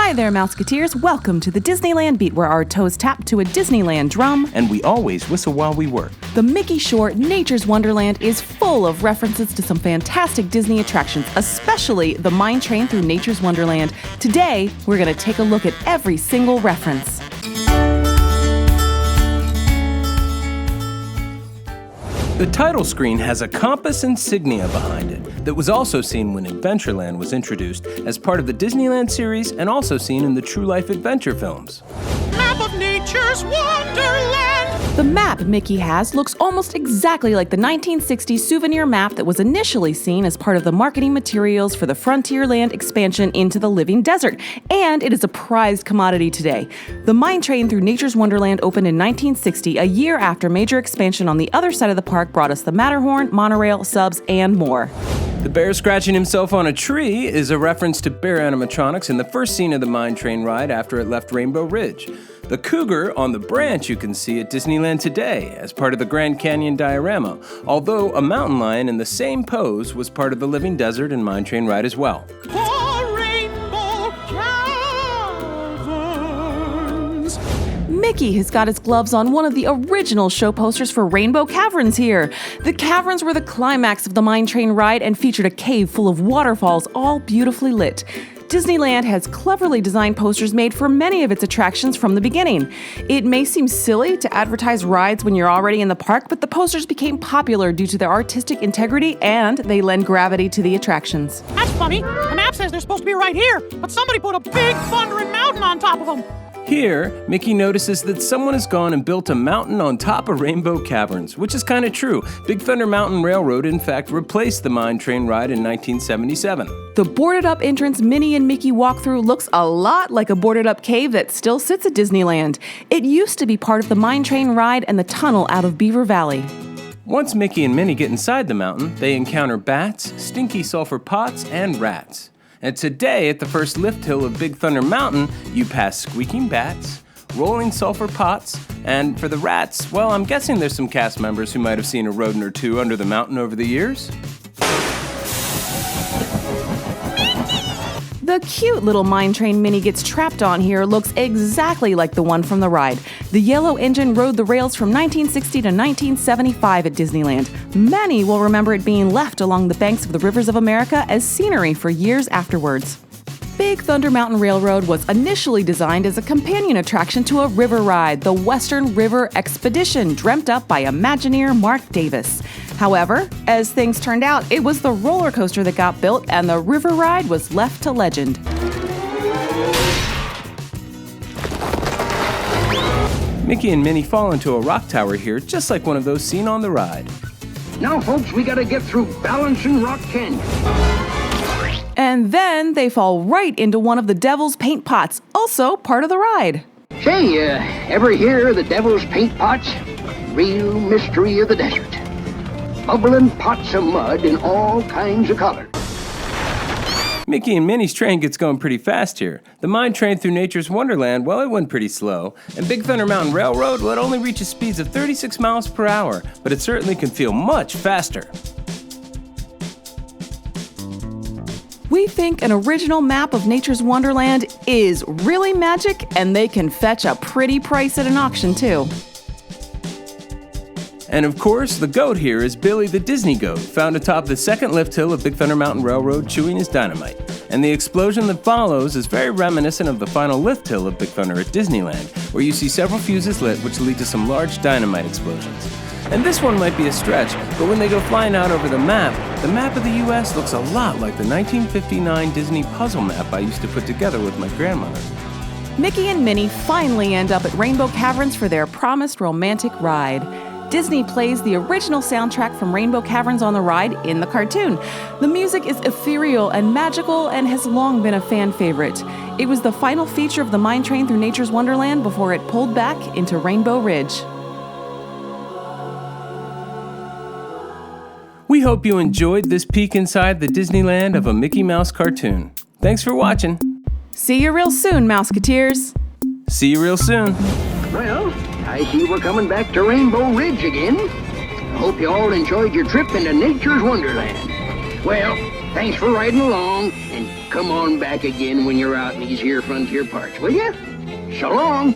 Hi there, Mouseketeers. Welcome to the Disneyland Beat, where our toes tap to a Disneyland drum. And we always whistle while we work. The Mickey Short Nature's Wonderland is full of references to some fantastic Disney attractions, especially the Mine Train through Nature's Wonderland. Today, we're going to take a look at every single reference. The title screen has a compass insignia behind it that was also seen when Adventureland was introduced as part of the Disneyland series and also seen in the True Life Adventure films. Map of Nature's Wonderland! The map Mickey has looks almost exactly like the 1960 souvenir map that was initially seen as part of the marketing materials for the Frontierland expansion into the Living Desert, and it is a prized commodity today. The Mine Train through Nature's Wonderland opened in 1960, a year after major expansion on the other side of the park brought us the Matterhorn, monorail, subs, and more. The bear scratching himself on a tree is a reference to bear animatronics in the first scene of the Mine Train ride after it left Rainbow Ridge. The cougar on the branch you can see at Disneyland today as part of the Grand Canyon diorama, although a mountain lion in the same pose was part of the Living Desert and Mine Train ride as well. Rainbow Caverns! Mickey has got his gloves on one of the original show posters for Rainbow Caverns here. The caverns were the climax of the Mine Train ride and featured a cave full of waterfalls, all beautifully lit. Disneyland has cleverly designed posters made for many of its attractions from the beginning. It may seem silly to advertise rides when you're already in the park, but the posters became popular due to their artistic integrity and they lend gravity to the attractions. That's funny. The map says they're supposed to be right here, but somebody put a big thundering mountain on top of them. Here, Mickey notices that someone has gone and built a mountain on top of Rainbow Caverns, which is kind of true. Big Thunder Mountain Railroad, in fact, replaced the Mine Train ride in 1977. The boarded-up entrance Minnie and Mickey walk through looks a lot like a boarded-up cave that still sits at Disneyland. It used to be part of the Mine Train ride and the tunnel out of Beaver Valley. Once Mickey and Minnie get inside the mountain, they encounter bats, stinky sulfur pots, and rats. And today, at the first lift hill of Big Thunder Mountain, you pass squeaking bats, rolling sulfur pots, and for the rats, well, I'm guessing there's some cast members who might have seen a rodent or two under the mountain over the years. The cute little Mine Train Minnie gets trapped on here looks exactly like the one from the ride. The yellow engine rode the rails from 1960 to 1975 at Disneyland. Many will remember it being left along the banks of the rivers of America as scenery for years afterwards. Big Thunder Mountain Railroad was initially designed as a companion attraction to a river ride, the Western River Expedition, dreamt up by Imagineer Mark Davis. However, as things turned out, it was the roller coaster that got built and the river ride was left to legend. Mickey and Minnie fall into a rock tower here, just like one of those seen on the ride. Now, folks, we gotta get through Balancing Rock Canyon. And then they fall right into one of the Devil's Paint Pots, also part of the ride. Say, ever hear of the Devil's Paint Pots? Real mystery of the desert. Bubbling pots of mud in all kinds of colors. Mickey and Minnie's train gets going pretty fast here. The Mine Train through Nature's Wonderland, well, it went pretty slow. And Big Thunder Mountain Railroad, well, it only reaches speeds of 36 miles per hour, but it certainly can feel much faster. We think an original map of Nature's Wonderland is really magic, and they can fetch a pretty price at an auction, too. And of course, the goat here is Billy the Disney goat, found atop the second lift hill of Big Thunder Mountain Railroad chewing his dynamite. And the explosion that follows is very reminiscent of the final lift hill of Big Thunder at Disneyland, where you see several fuses lit which lead to some large dynamite explosions. And this one might be a stretch, but when they go flying out over the map of the US looks a lot like the 1959 Disney puzzle map I used to put together with my grandmother. Mickey and Minnie finally end up at Rainbow Caverns for their promised romantic ride. Disney plays the original soundtrack from Rainbow Caverns on the ride in the cartoon. The music is ethereal and magical and has long been a fan favorite. It was the final feature of the Mine Train through Nature's Wonderland before it pulled back into Rainbow Ridge. We hope you enjoyed this peek inside the Disneyland of a Mickey Mouse cartoon. Thanks for watching. See you real soon, Mouseketeers. See you real soon. Well, I see we're coming back to Rainbow Ridge again. I hope you all enjoyed your trip into Nature's Wonderland. Well, thanks for riding along, and come on back again when you're out in these here frontier parts, will you? So long.